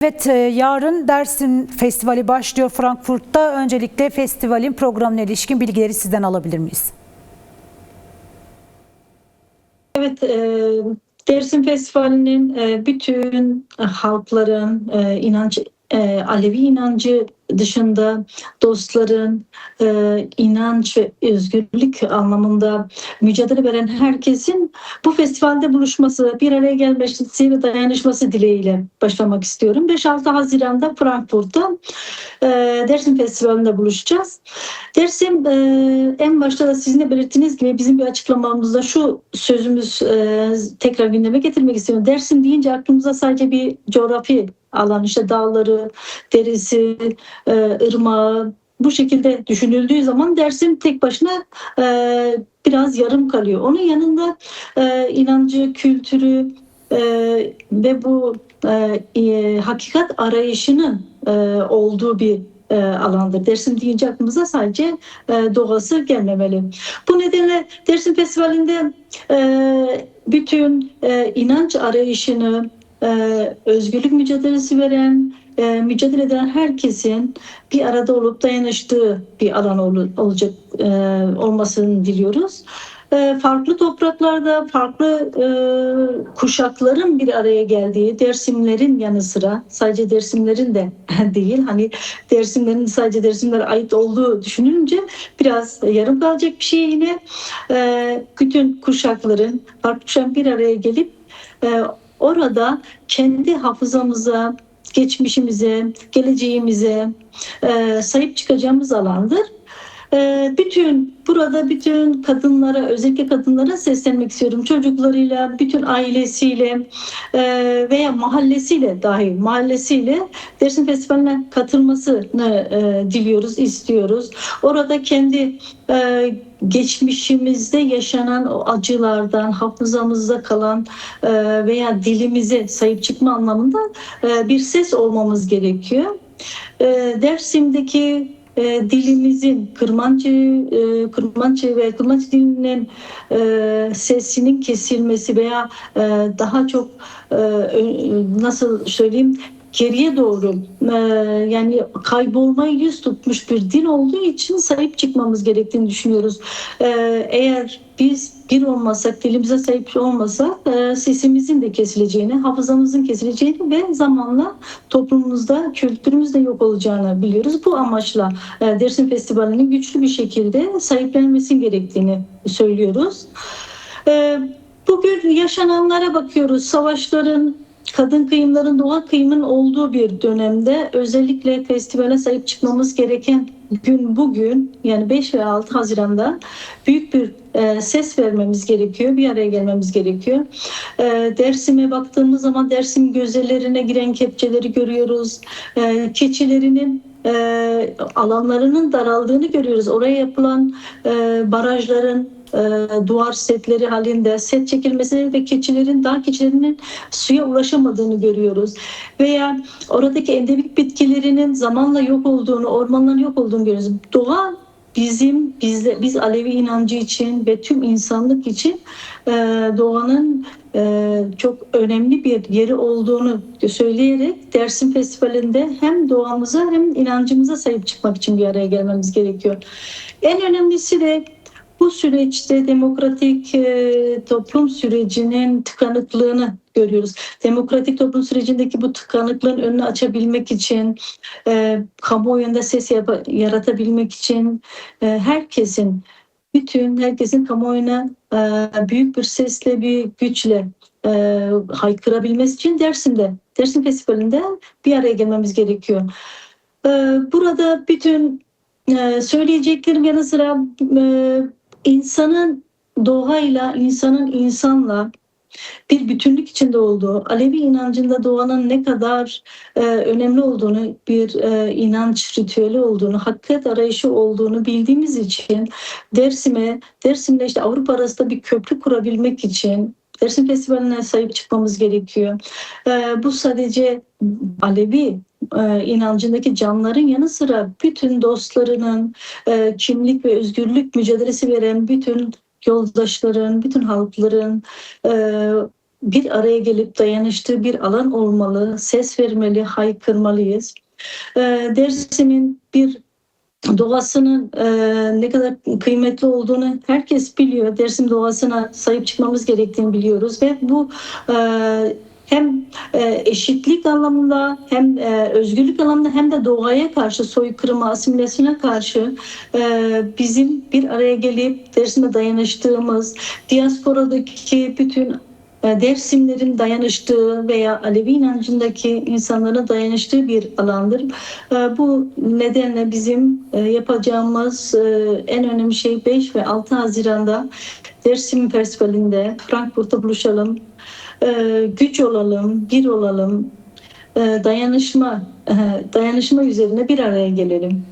Evet, yarın Dersim Festivali başlıyor Frankfurt'ta. Öncelikle festivalin programına ilişkin bilgileri sizden alabilir miyiz? Evet, Dersim Festivali'nin bütün halkların Alevi inancı dışında dostların inanç ve özgürlük anlamında mücadele veren herkesin bu festivalde buluşması, bir araya gelmesi ve dayanışması dileğiyle başlamak istiyorum. 5-6 Haziran'da Frankfurt'ta Dersim Festivali'nde buluşacağız. Dersim en başta da sizin de belirttiğiniz gibi bizim bir açıklamamızda şu sözümüz tekrar gündeme getirmek istiyorum. Dersim deyince aklımıza sadece bir coğrafi alan, işte dağları, derisi, ırmağı bu şekilde düşünüldüğü zaman Dersim tek başına biraz yarım kalıyor. Onun yanında inancı, kültürü ve bu hakikat arayışının olduğu bir alandır. Dersim deyince aklımıza sadece doğası gelmemeli. Bu nedenle Dersim Festivali'nde bütün inanç arayışını, özgürlük mücadelesi veren, mücadele eden herkesin bir arada olup dayanıştığı bir alan olacak olmasını diliyoruz. Farklı topraklarda farklı kuşakların bir araya geldiği Dersimlerin yanı sıra sadece Dersimlerin de değil, hani Dersimlerin sadece Dersimlere ait olduğu düşünülünce biraz yarım kalacak bir şey yine bütün kuşakların farklı kuşak bir araya gelip orada kendi hafızamıza, geçmişimize, geleceğimize sahip çıkacağımız alandır. Bütün kadınlara, özellikle kadınlara seslenmek istiyorum. Çocuklarıyla, bütün ailesiyle veya mahallesiyle Dersim Festivali'ne katılmasını diliyoruz, istiyoruz. Orada kendi geçmişimizde yaşanan o acılardan, hafızamızda kalan veya dilimize sahip çıkma anlamında bir ses olmamız gerekiyor. Dersim'deki dilimizin Kırmançı ve Kırmançı dilinin sesinin kesilmesi veya daha çok nasıl söyleyeyim, geriye doğru yani kaybolmayı yüz tutmuş bir dil olduğu için sahip çıkmamız gerektiğini düşünüyoruz. Eğer biz bir olmasak, dilimize sahip olmasak sesimizin de kesileceğini, hafızamızın kesileceğini ve zamanla toplumumuzda kültürümüz de yok olacağını biliyoruz. Bu amaçla Dersim Festivali'nin güçlü bir şekilde sahiplenmesi gerektiğini söylüyoruz. Bugün yaşananlara bakıyoruz. Savaşların, kadın kıyımların, doğa kıyımın olduğu bir dönemde özellikle festivale sahip çıkmamız gereken gün bugün, yani 5 ve 6 Haziran'da büyük bir ses vermemiz gerekiyor, bir araya gelmemiz gerekiyor. Dersim'e baktığımız zaman Dersim gözelerine giren kepçeleri görüyoruz. Keçilerinin alanlarının daraldığını görüyoruz. Oraya yapılan barajların duvar setleri halinde set çekilmesi ve dağ keçilerinin suya ulaşamadığını görüyoruz. Veya oradaki endemik bitkilerinin zamanla yok olduğunu, ormanların yok olduğunu görüyoruz. Doğa biz Alevi inancı için ve tüm insanlık için doğanın çok önemli bir yeri olduğunu söyleyerek Dersim Festivali'nde hem doğamıza hem inancımıza sahip çıkmak için bir araya gelmemiz gerekiyor. En önemlisi de bu süreçte demokratik toplum sürecinin tıkanıklığını görüyoruz. Demokratik toplum sürecindeki bu tıkanıklığın önünü açabilmek için, kamuoyunda ses yaratabilmek için herkesin kamuoyuna büyük bir sesle, bir güçle haykırabilmesi için Dersim Festivali'nde bir araya gelmemiz gerekiyor. Burada bütün söyleyeceklerim yanı sıra insanın doğayla, insanın insanla bir bütünlük içinde olduğu, Alevi inancında doğanın ne kadar önemli olduğunu, bir inanç ritüeli olduğunu, hakikat arayışı olduğunu bildiğimiz için Dersim'le işte Avrupa arasında bir köprü kurabilmek için Dersim Festivali'ne sahip çıkmamız gerekiyor. Bu sadece Alevi inancındaki canların yanı sıra bütün dostlarının kimlik ve özgürlük mücadelesi veren bütün yoldaşların, bütün halkların bir araya gelip dayanıştığı bir alan olmalı, ses vermeli, haykırmalıyız. Dersim'in bir doğasının ne kadar kıymetli olduğunu herkes biliyor. Dersim doğasına sahip çıkmamız gerektiğini biliyoruz ve bu e, hem eşitlik anlamında hem özgürlük anlamında hem de doğaya karşı soykırıma, asimilasyona karşı bizim bir araya gelip Dersim'e dayanıştığımız, diasporadaki bütün Dersimlerin dayanıştığı veya Alevi inancındaki insanların dayanıştığı bir alandır. Bu nedenle bizim yapacağımız en önemli şey 5 ve 6 Haziran'da Dersim Festivali'nde Frankfurt'ta buluşalım. Güç olalım, bir olalım, dayanışma üzerine bir araya gelelim.